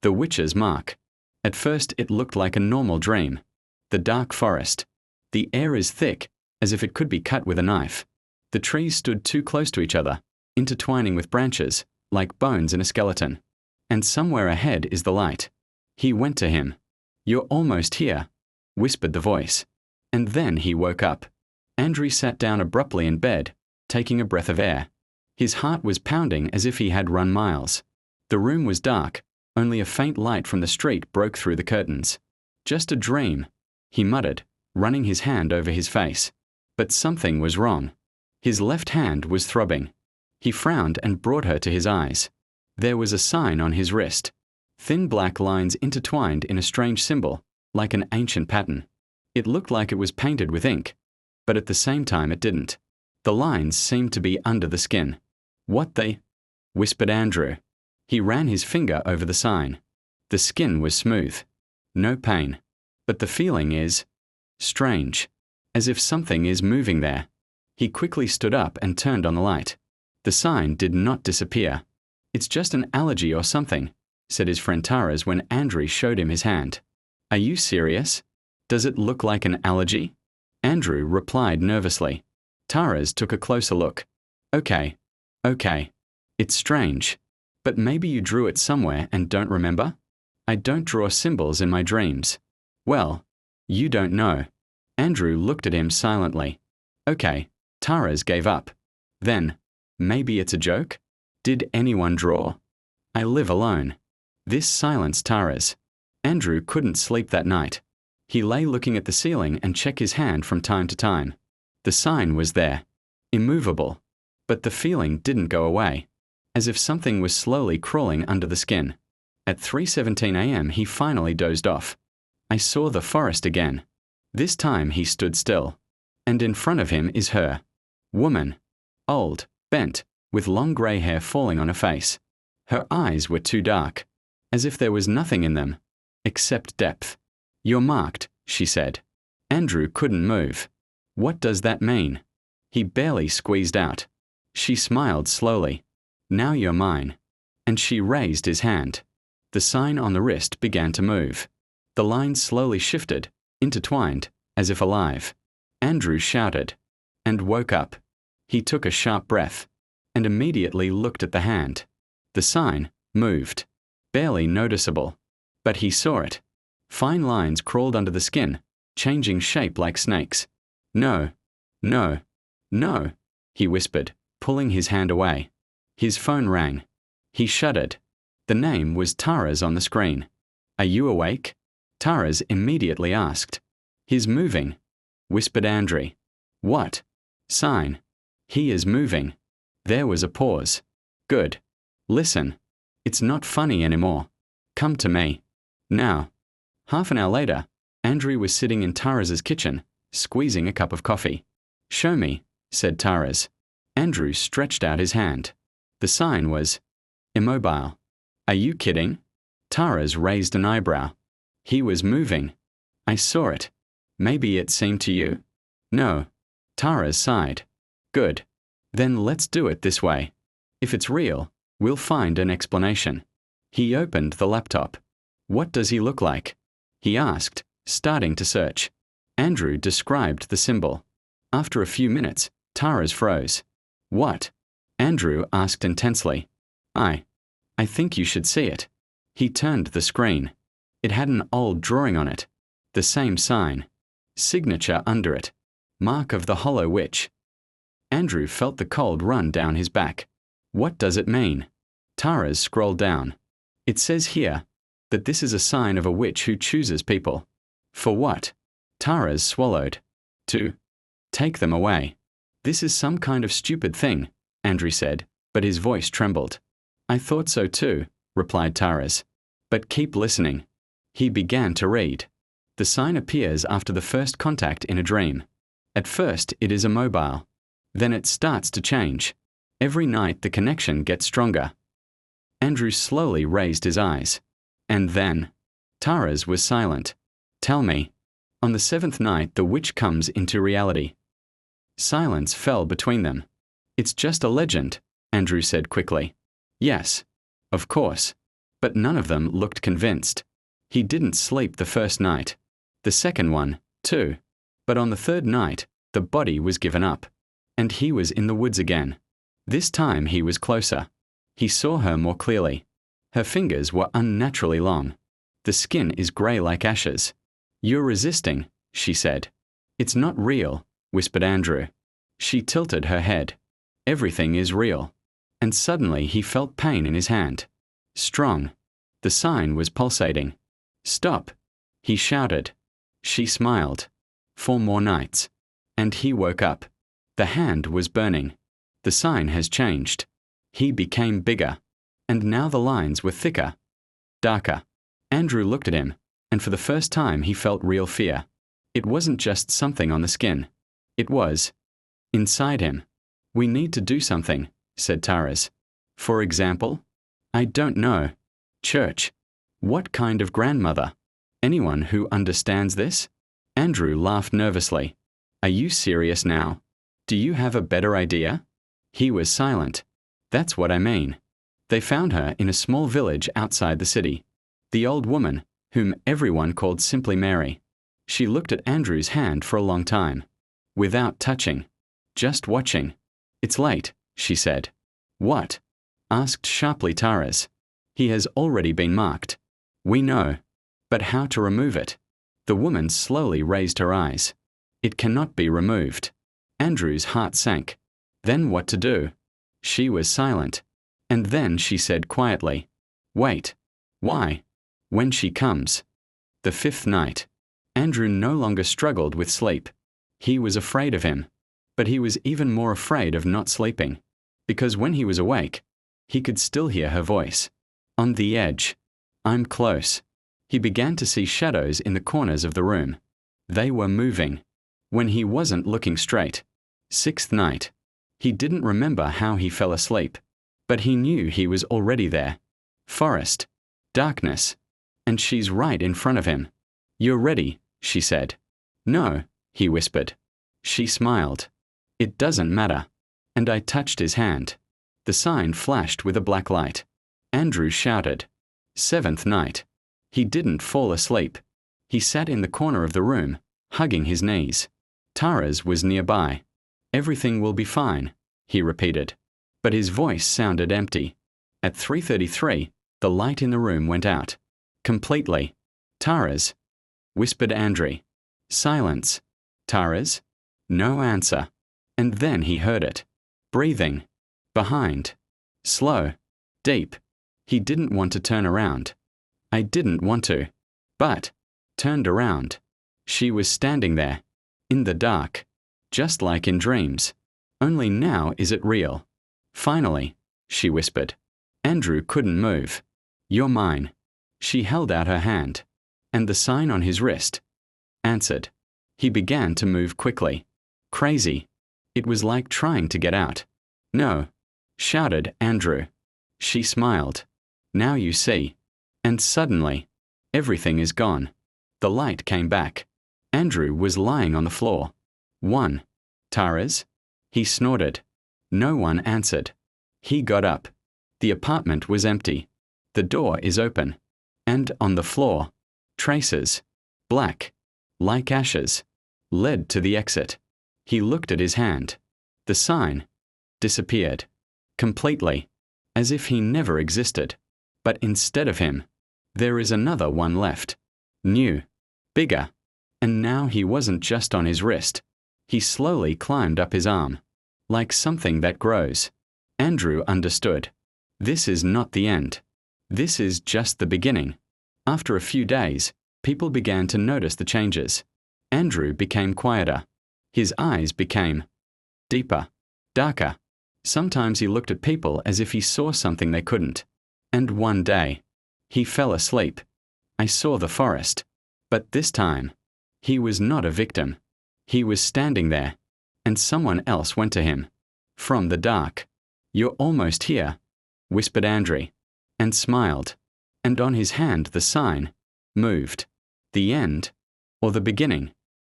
The witch's mark. At first it looked like a normal dream. The dark forest. The air is thick, as if it could be cut with a knife. The trees stood too close to each other, intertwining with branches, like bones in a skeleton. And somewhere ahead is the light. He went to him. "You're almost here," whispered the voice. And then he woke up. Andrew sat down abruptly in bed, taking a breath of air. His heart was pounding as if he had run miles. The room was dark. Only a faint light from the street broke through the curtains. "Just a dream," he muttered, running his hand over his face. But something was wrong. His left hand was throbbing. He frowned and brought her to his eyes. There was a sign on his wrist. Thin black lines intertwined in a strange symbol, like an ancient pattern. It looked like it was painted with ink, but at the same time it didn't. The lines seemed to be under the skin. "What the?" whispered Andrew. He ran his finger over the sign. The skin was smooth. No pain. But the feeling is strange, as if something is moving there. He quickly stood up and turned on the light. The sign did not disappear. "It's just an allergy or something," said his friend Taras when Andrew showed him his hand. "Are you serious? Does it look like an allergy?" Andrew replied nervously. Taras took a closer look. Okay. It's strange. But maybe you drew it somewhere and don't remember?" "I don't draw symbols in my dreams." "Well, you don't know." Andrew looked at him silently. "Okay." Taras gave up. Then, "Maybe it's a joke? Did anyone draw?" "I live alone." This silenced Taras. Andrew couldn't sleep that night. He lay looking at the ceiling and checked his hand from time to time. The sign was there, immovable, but the feeling didn't go away, as if something was slowly crawling under the skin. At 3:17 a.m. he finally dozed off. I saw the forest again. This time he stood still, and in front of him is her. Woman. Old, bent, with long grey hair falling on her face. Her eyes were too dark, as if there was nothing in them, except depth. "You're marked," she said. Andrew couldn't move. "What does that mean?" He barely squeezed out. She smiled slowly. "Now you're mine." And she raised his hand. The sign on the wrist began to move. The lines slowly shifted, intertwined, as if alive. Andrew shouted, and woke up. He took a sharp breath, and immediately looked at the hand. The sign moved, barely noticeable, but he saw it. Fine lines crawled under the skin, changing shape like snakes. "No, no, no," he whispered, pulling his hand away. His phone rang. He shuddered. The name was Taras on the screen. "Are you awake?" Taras immediately asked. "He's moving," whispered Andrew. "What?" "Sign. He is moving." There was a pause. "Good. Listen. It's not funny anymore. Come to me. Now." Half an hour later, Andrew was sitting in Taras's kitchen, squeezing a cup of coffee. "Show me," said Taras. Andrew stretched out his hand. The sign was immobile. "Are you kidding?" Taras raised an eyebrow. "He was moving. I saw it. Maybe it seemed to you?" "No." Taras sighed. "Good. Then let's do it this way. If it's real, we'll find an explanation." He opened the laptop. "What does he look like?" he asked, starting to search. Andrew described the symbol. After a few minutes, Taras froze. "What?" Andrew asked intensely. I think you should see it." He turned the screen. It had an old drawing on it. The same sign. Signature under it. Mark of the Hollow Witch. Andrew felt the cold run down his back. What does it mean? Taras scrolled down. "It says here that this is a sign of a witch who chooses people." "For what?" Taras swallowed. "To take them away." "This is some kind of stupid thing," Andrew said, but his voice trembled. "I thought so too," replied Taras. "But keep listening." He began to read. The sign appears after the first contact in a dream. At first it is immobile. Then it starts to change. Every night the connection gets stronger. Andrew slowly raised his eyes. And then, Taras was silent. "Tell me." On the 7th night the witch comes into reality. Silence fell between them. "It's just a legend," Andrew said quickly. "Yes, of course. But none of them looked convinced. He didn't sleep the first night. The second one, too. But on the third night, the body was given up. And he was in the woods again. This time he was closer. He saw her more clearly. Her fingers were unnaturally long. The skin is grey like ashes. "You're resisting," she said. "It's not real," whispered Andrew. She tilted her head. "Everything is real." And suddenly he felt pain in his hand. Strong. The sign was pulsating. "Stop!" he shouted. She smiled. 4 more nights. And he woke up. The hand was burning. The sign has changed. He became bigger. And now the lines were thicker. Darker. Andrew looked at him, and for the first time he felt real fear. It wasn't just something on the skin. It was inside him. "We need to do something," said Taras. "For example?" "I don't know. Church." "What kind of grandmother? Anyone who understands this?" Andrew laughed nervously. "Are you serious now? Do you have a better idea?" He was silent. "That's what I mean." They found her in a small village outside the city. The old woman, whom everyone called simply Mary. She looked at Andrew's hand for a long time. Without touching. Just watching. "It's late," she said. "What?" asked sharply Taras. "He has already been marked." "We know. But how to remove it?" The woman slowly raised her eyes. "It cannot be removed." Andrew's heart sank. Then what to do? She was silent. And then she said quietly, "Wait." "Why?" "When she comes." The 5th night. Andrew no longer struggled with sleep. He was afraid of him. But he was even more afraid of not sleeping. Because when he was awake, he could still hear her voice. On the edge. "I'm close." He began to see shadows in the corners of the room. They were moving. When he wasn't looking straight. 6th night. He didn't remember how he fell asleep. But he knew he was already there. Forest. Darkness. And she's right in front of him. "You're ready," she said. "No," he whispered. She smiled. "It doesn't matter." And I touched his hand. The sign flashed with a black light. Andrew shouted. 7th night. He didn't fall asleep. He sat in the corner of the room, hugging his knees. Taras was nearby. "Everything will be fine," he repeated. But his voice sounded empty. At 3:33, the light in the room went out. Completely. "Taras," whispered Andrew. Silence. "Taras?" No answer. And then he heard it. Breathing. Behind. Slow. Deep. He didn't want to turn around. I didn't want to. But, turned around. She was standing there. In the dark. Just like in dreams. Only now is it real. "Finally," she whispered. Andrew couldn't move. "You're mine." She held out her hand. And the sign on his wrist answered. He began to move quickly. Crazy. It was like trying to get out. "No," shouted Andrew. She smiled. "Now you see." And suddenly, everything is gone. The light came back. Andrew was lying on the floor. "One." "Taras?" He snorted. No one answered. He got up. The apartment was empty. The door is open. And on the floor, traces. Black. Like ashes. Led to the exit. He looked at his hand. The sign disappeared. Completely. As if he never existed. But instead of him, there is another one left. New. Bigger. And now he wasn't just on his wrist. He slowly climbed up his arm. Like something that grows. Andrew understood. This is not the end. This is just the beginning. After a few days, people began to notice the changes. Andrew became quieter. His eyes became deeper, darker. Sometimes he looked at people as if he saw something they couldn't. And one day, he fell asleep. I saw the forest. But this time, he was not a victim. He was standing there. And someone else went to him. From the dark. "You're almost here," whispered Andrew. And smiled. And on his hand the sign moved. The end, or the beginning.